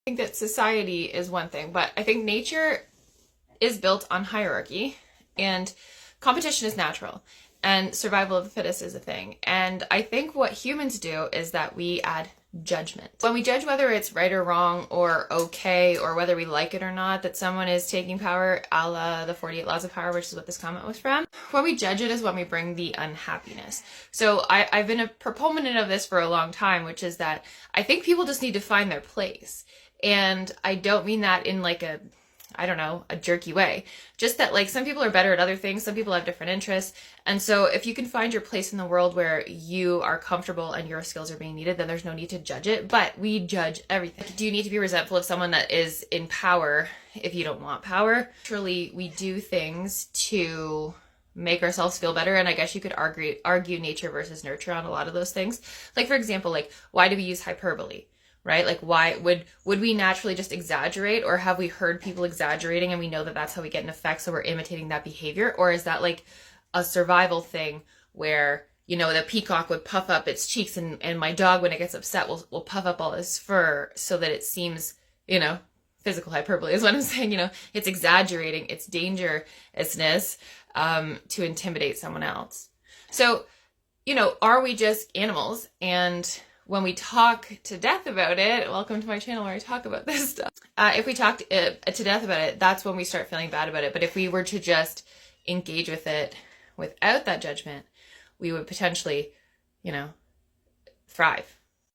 think that society is one thing, but I think nature is built on hierarchy and competition is natural and survival of the fittest is a thing. And I think what humans do is that we add judgment. When we judge whether it's right or wrong or okay or whether we like it or not that someone is taking power, a la the 48 Laws of Power, which is what this comment was from, when we judge it is when we bring the unhappiness. So I've been a proponent of this for a long time, which is that I think people just need to find their place. And I don't mean that in like a, I don't know, a jerky way. Just that like some people are better at other things, some people have different interests. And so if you can find your place in the world where you are comfortable and your skills are being needed, then there's no need to judge it. But we judge everything. Do you need to be resentful of someone that is in power if you don't want power? Naturally, we do things to make ourselves feel better. And I guess you could argue nature versus nurture on a lot of those things. Like for example, like why do we use hyperbole? Right? Like why would we naturally just exaggerate, or have we heard people exaggerating and we know that that's how we get an effect, so we're imitating that behavior? Or is that like a survival thing where, you know, the peacock would puff up its cheeks and my dog when it gets upset will puff up all his fur so that it seems, you know, physical hyperbole is what I'm saying, you know, it's exaggerating its dangerousness to intimidate someone else. So, you know, are we just animals? And when we talk to death about it, welcome to my channel where I talk about this stuff. If we talk to death about it, that's when we start feeling bad about it. But if we were to just engage with it without that judgment, we would potentially, you know, thrive.